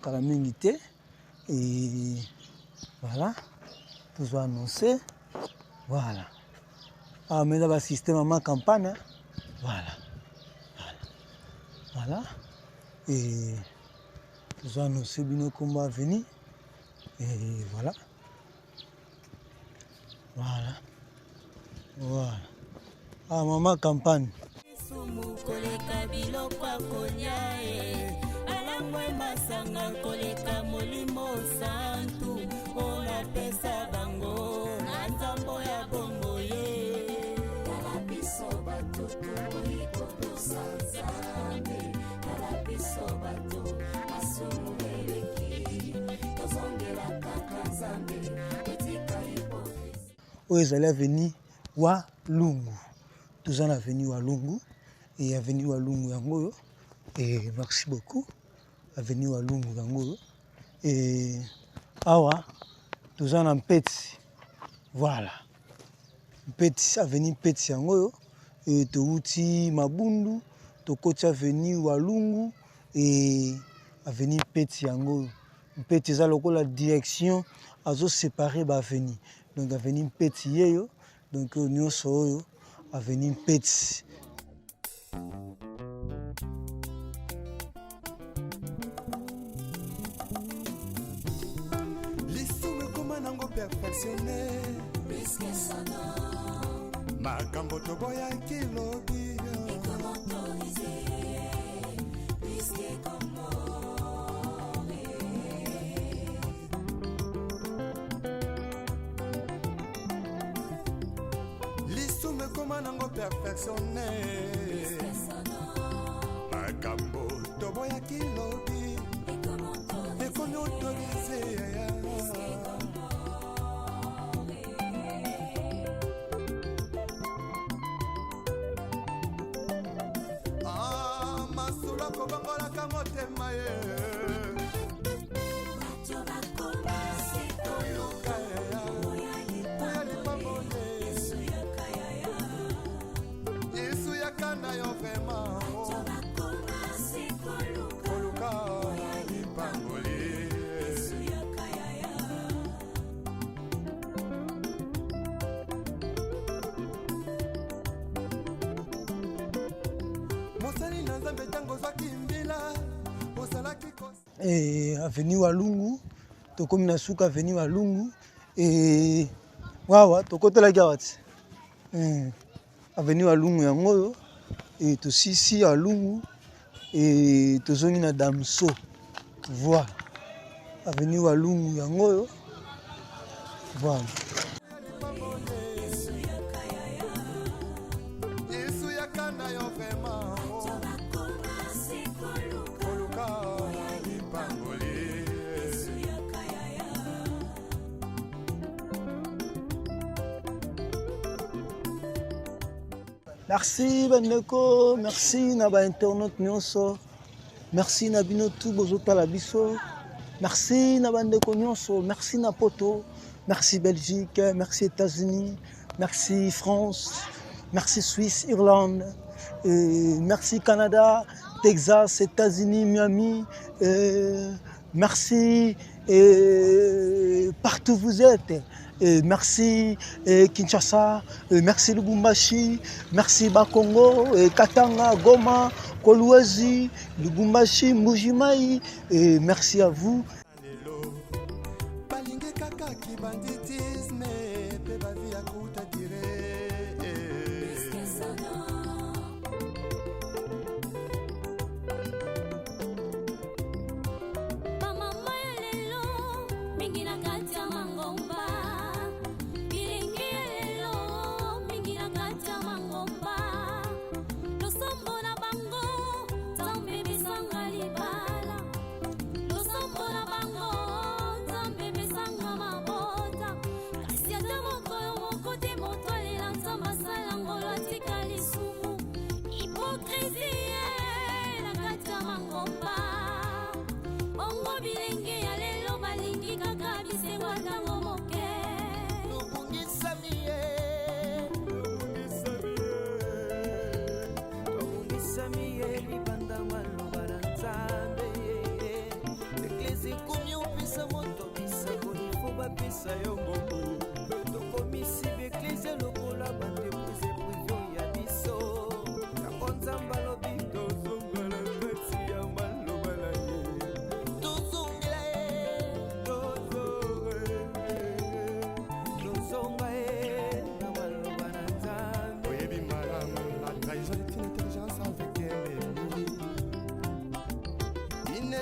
kala mingi te et voilà nous annoncer voilà mais là ba système en campagne voilà et nous annoncer bino kombo avenir et voilà maman campagne. Koleka biloko akolia alangwe masanga koleka molimo santu ona pesa bango na nzambo ya bombo ye kala biso bato ikotosa nzambe kala biso bato asumubeleki tozongela kaka nzambe etika hipokrise oyo ezali aveni Walungu tozan aveni Walungu et avenue Walungu yango et merci beaucoup avenue Walungu yango et awa tozan en Mpeti voilà Mpeti avenue Mpeti yango et touti Mabundu tokoti avenue Walungu et avenue Mpeti yango Mpeti eza lokola direction azo séparer ba avenue donc avenue Mpeti yeyo donc nyonso oyo avenue Mpeti. Lisume koma nango perfectionné puisque sana makambo toboya kilobi autorisé puisque comme lisume koma nango perfectionné makambo toboya kilobi ekomi autorisé masula kobangolaka motema ye et avenue Walungu tokomi na suka avenue Walungu et wawa tokotelaki awa ti avenue Walungu yango oyo tosisi Walungu tozongi na Damso voilà avenue Walungu yango oyo voilà. Merci bandeko, merci na ba internaute nyonso, merci na bino tout bozotala biso, merci na bandeko nyonso, merci na poto, merci Belgique, merci États-Unis, merci France, merci Suisse, Irlande, merci Canada, Texas, États-Unis, Miami, merci partout où vous êtes. Merci Kinshasa, merci Lubumbashi, merci Bakongo, Katanga, Goma, Kolwezi, Lubumbashi, Mujimai, merci à vous.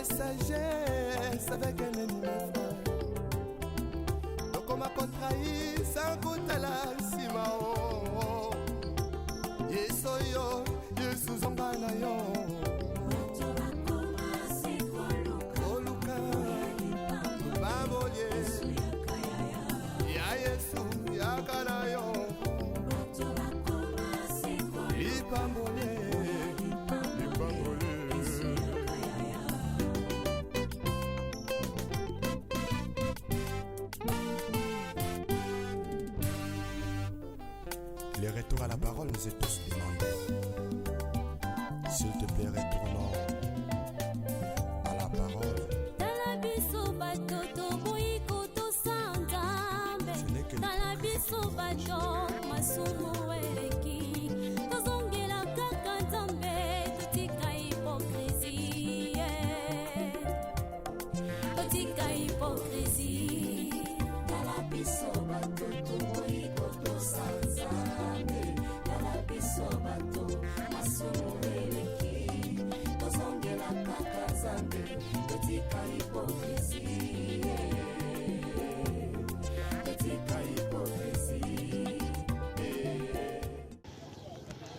Sagesse avec un ennemi frère. Donc on m'a contrahi sans goût à la simao. Yesoyo, Yesu zonganayo. Oluka, Baboye, Ya Yesu, Ya Kanayo. Ipambole. Les retours à la parole nous est tous demandés. S'il te plaît, retournons à la parole. Ce n'est que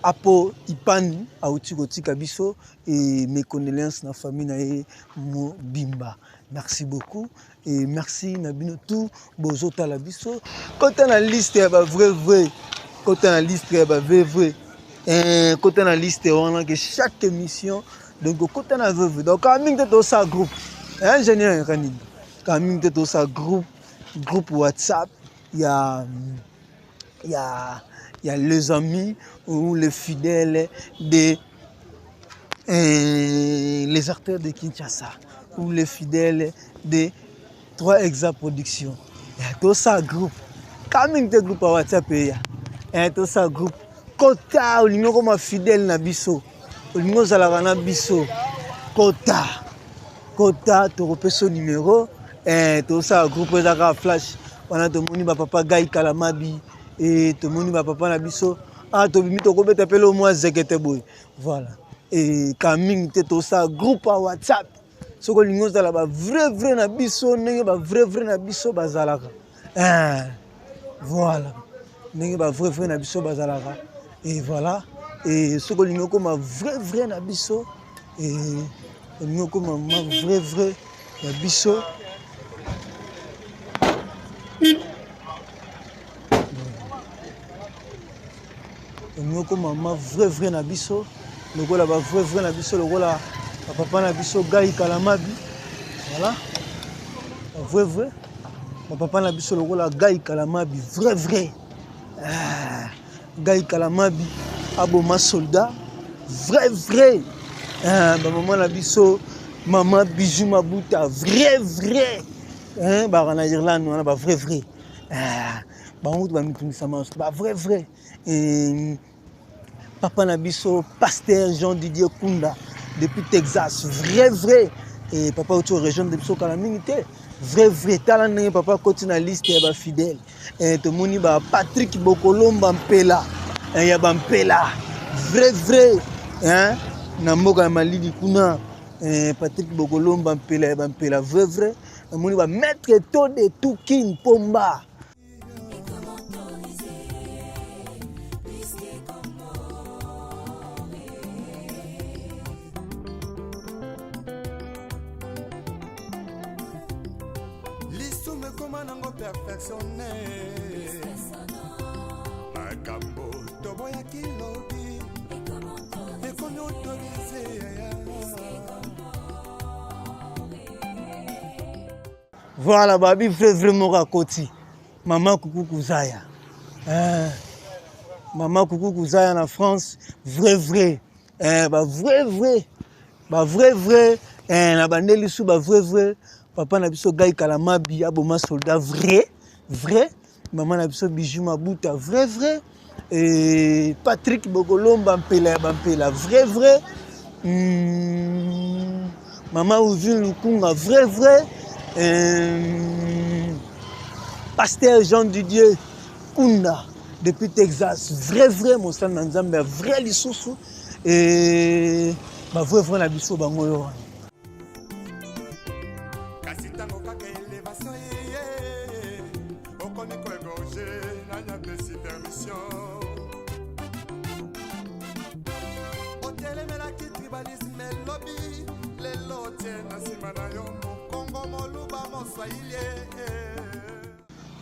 Apo Ipani auti kotika biso et mes condoléances na famille na ye Mobimba. Merci beaucoup et merci na bino tout bozota la biso. Quand on a liste ya ba vrai quand on a liste ya ba vrai quand on a liste on a que chaque émission donc quand on a vrai donc quand même de ça groupe ingénieur Ranid quand même de ça groupe WhatsApp il y a les amis ou les fidèles des les artères de Kinshasa ou les fidèles des 3 Exa Productions. Il y a tout ça groupe. Quand même des groupes à WhatsApp, il y a tout ça groupe. Kota, il y a comme fidèle na biso. Il y a zalana biso. Kota, tu repères son numéro. Et tout ça groupe, ça flash. wana tomoni papa Gai Kalamabi et tomoni papa na biso tobimi tokobeta pele au moins zekete boy voilà et kaming te to ça groupe à WhatsApp soko lingo za la ba vrai na biso ndenge ba vrai na biso bazalaka voilà ndenge ba vrai na biso bazalaka et voilà et soko lingo comme vrai na biso et lingo comme vrai na biso nous comme maman vrai na biso lokola ba vrai na biso lokola papa na biso Gai Kalamabi voilà vrai papa na biso lokola Gai Kalamabi vrai Gai Kalamabi aboma soldat vrai ba maman na biso maman Bijou Mabuta vrai ba na Irlande on a ba vrai ba on va mitunisa ba vrai papa Nabiso, pasteur Jean-Didier Kunda, depuis Texas, vrai, et papa autour de la région de Biso Kalamingité, vrai, talent, papa continue la liste, il y a fidèle, et tout le monde, Patrick Bokolomba Mpela, il y a Bampela, vrai, hein, Namoga Malidi Kuna, Patrick Bokolomba Mpela, vrai, le monde va mettre tout de tout kin Pomba. Perfectionné Makambo Toboya Kilobi Ekoni autorisé Voilà babi vraiment rakoti maman Coucou Kouzaya maman Coucou Kouzaya en France vrai ba vrai na bandeli sou ba vrai papa na biso Gai Kalamabi aboma soldat vrai maman na biso Bijou Mabuta vrai et Patrick Bokolomba Mpela vrai maman Ouvin Lukunga vrai pasteur Jean-Didier Kunda depuis Texas vrai mon sang Nzambe vrai lisusu et ba vrai na biso bango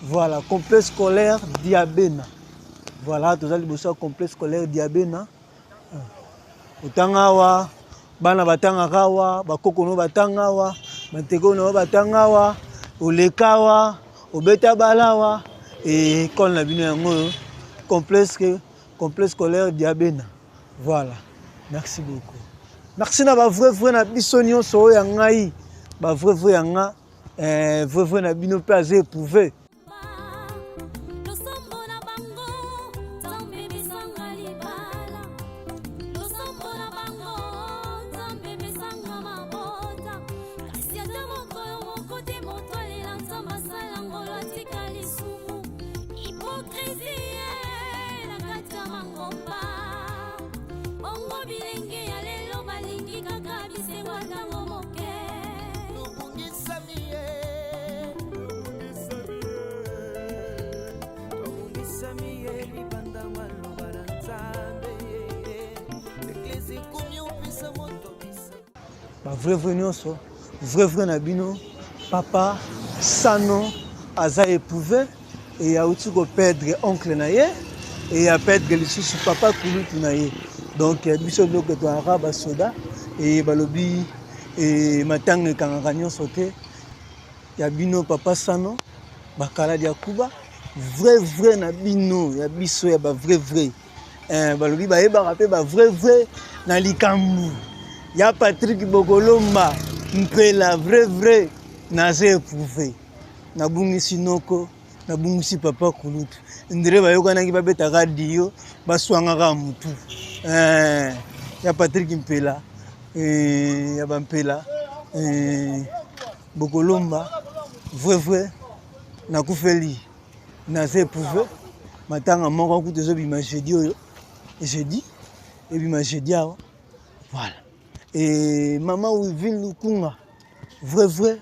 Voilà, complexe scolaire Diabena. Voilà, tout ça, le complexe scolaire Diabena. Otangawa, bana batangakawa, bakokono batangawa, batekono batangawa, olekawa, obetabalawa, et quand la bino yango complexe scolaire Diabena. Voilà. Merci beaucoup. Merci na ba vrai na bisonio so ya ngai. Ba vrai yanga vrai na bino pe aze éprouvé. Vrai nyonso vrai na bino papa sano aza éprouvé et a outi ko perdre oncle na ye et a perdre lisusu papa kulutu na ye donc biso loko to araba soda et balobi et matanga kangaka nyonso te ya bino papa sano bakala dia kuba vrai na bino ya biso ya ba vrai balobi ba yeba pe ba vrai na likambu ya Patrick Bokolomba Mpela vrai naze éprouvé nabungisi noko nabungisi papa kulutu ndire bayokanaki babeta radio baswangaka mutu ya Patrick Mpela ya Bampela Bokolomba vrai nakufeli naza éprouvé matanga moko kutu ezobima jeudi oyo jeudi ebima jeudi awa voilà et maman Wivine Lukunga vrai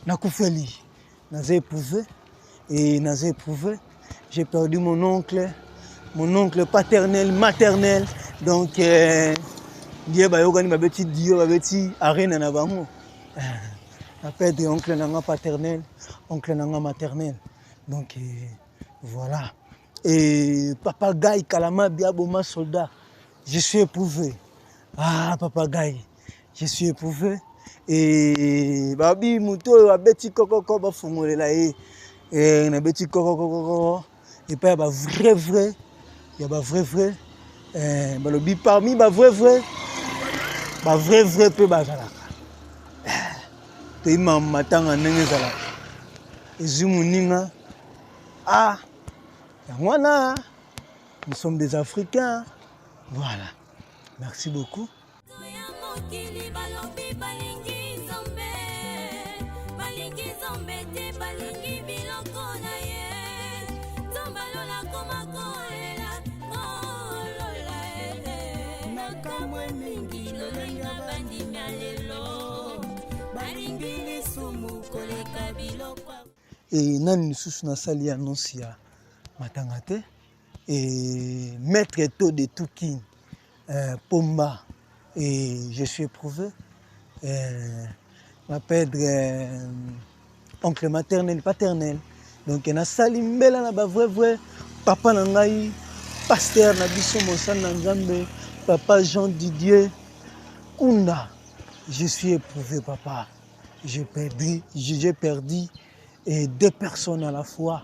nakufeli naza éprouvé et naza éprouvé j'ai perdu mon oncle paternel maternel donc Dieu bayokani babeti Dio babeti arena na bango na perdre oncle nanga paternel oncle nanga maternel donc voilà et papa Gaï Kalama Biaboma soldat je suis éprouvé papa Gaï je suis éprouvé et babi muto babeti kokoko bafungolela na beti kokoko et pas ba vrai il y a ba vrai balobi parmi ba vrai peu bazalaka te matanga ndenge ezalaka ezimuninga yangwana nous sommes des Africains voilà merci beaucoup et nani lisusu nasali annonce ya matanga te et maître Eto de Toukin Pomba et je suis éprouvé ma perdre oncle maternel paternel donc nasali mbela na ba vrai papa na ngai pasteur na biso mosana nzambe papa Jean Didier Kunda je suis éprouvé papa j'ai perdu et deux personnes à la fois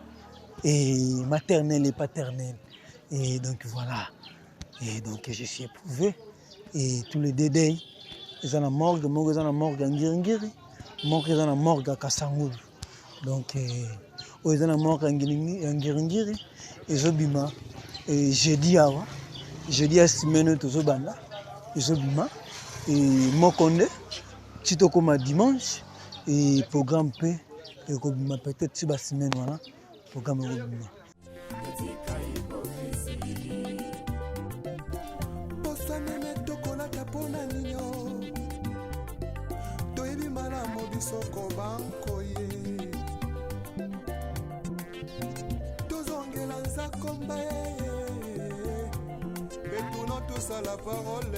et maternelle et paternelle et donc voilà et donc je suis éprouvé et tous les dédés ils ont la morgue ils ont la morgue à Ngiringiri morgue ils ont la morgue à Kasangulu donc ils ont la morgue à Ngiringiri ils ont bima et jeudi à semaine tous au banda ils ont bima et mokonde chitoko ma dimanche et programme P et comme peut-être si semaine voilà programme robina Bosanene tokola tapona ninyo Toyebi mala mobisoko bankoye Tozongela nzakomba Retournons tous à la parole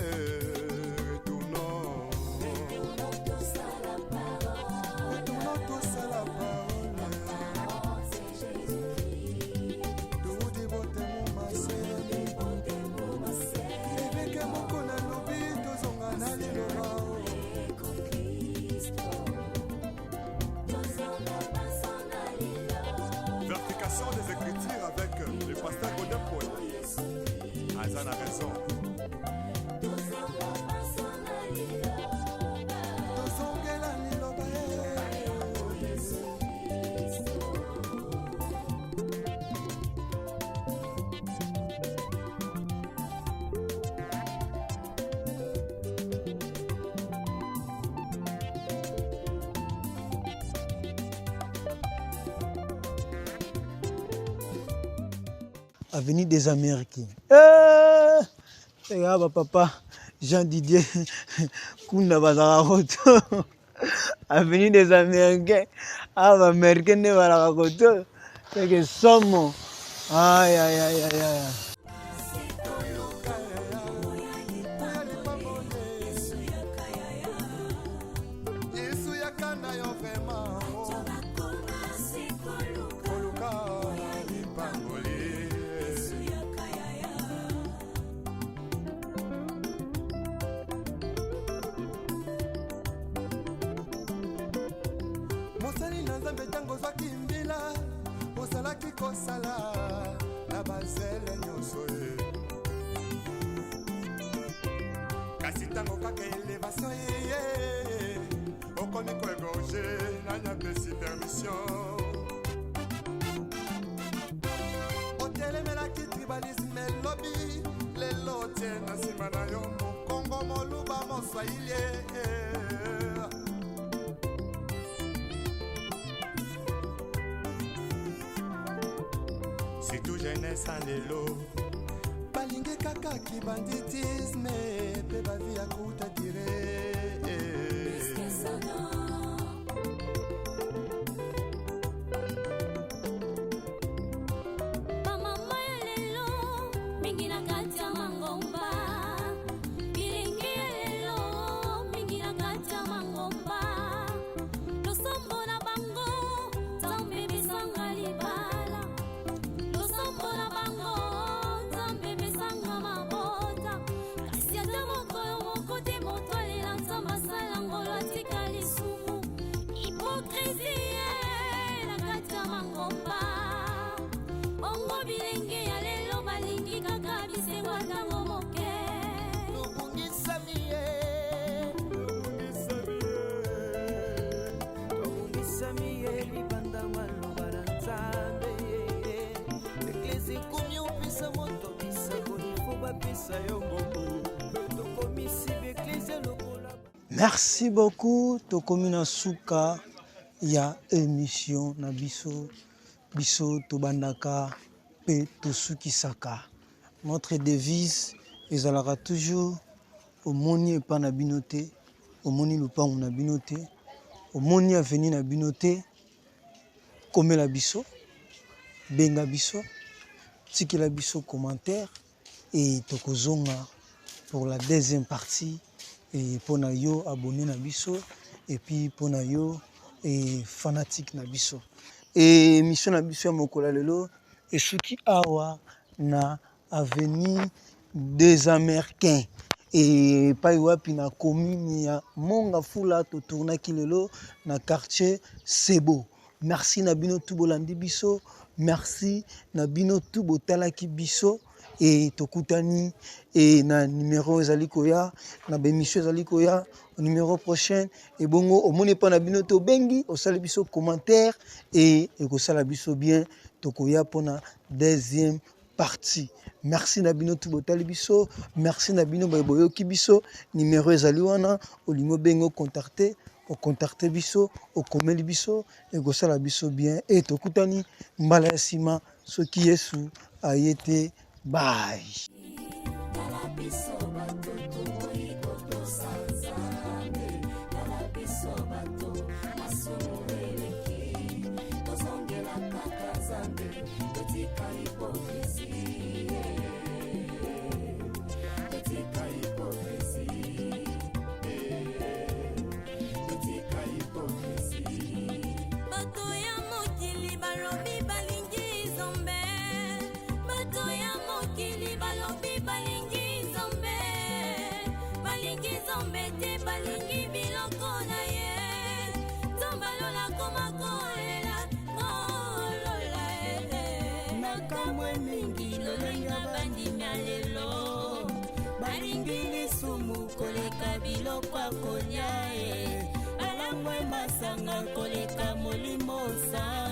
des Écritures avec le pasteur Godin Paul. Azan a raison. Avenue des Américains. Regarde papa Jean Didier Kunda Bazarakoto. Avenue des Américains. Américains ne Bazarakoto. C'est que somme. Aïe aïe aïe aïe aïe. Mosali na nzambe tango zwaki mbila osalaki kosala na bazele nyonso kasi tango kaka elevation ye okomi koegorge na nyapesi permission otelemelaki tribalisme elobi lelo tie na nsima na yo mokongo moluba moswahili surtout jeunesse en élo balingi kaka kibanditisme pe bavi ya kuta dire Merci beaucoup. Tokomina suka ya émission na biso tobandaka pe tosukisaka. Notre devise ezalaka toujours omoni epa na binote, omoni lupango na binote, omoni aveni na binote, komela biso, benga biso, tikela biso commentaire et tokozonga pour la deuxième partie. Et pour na yo abonné na biso et puis pour na yo et fanatique na biso et mission na biso ya mokola lelo et suki awa na avenue des Américains et pa wapi na commune ya Mongafula to tournaki lelo na quartier Sebo. Merci na bino tout bolandi biso, merci na bino tout botalaki biso. Et tokutani et na numéro ezali koya na bémission ezali koya au numéro prochain et bongo omoni pa na bino to bengi osala biso commentaire et ekosala biso bien tokoya pona deuxième partie. Merci na bino tout botali biso, merci na bino boyoki biso, numéro ezali wana olingo bengo contacter au contacter biso au komeli biso ekosala biso bien et tokutani mbala ya sima soki Yesu ayete. Bye. Kwa konya alangwe masanga koleka molimo sa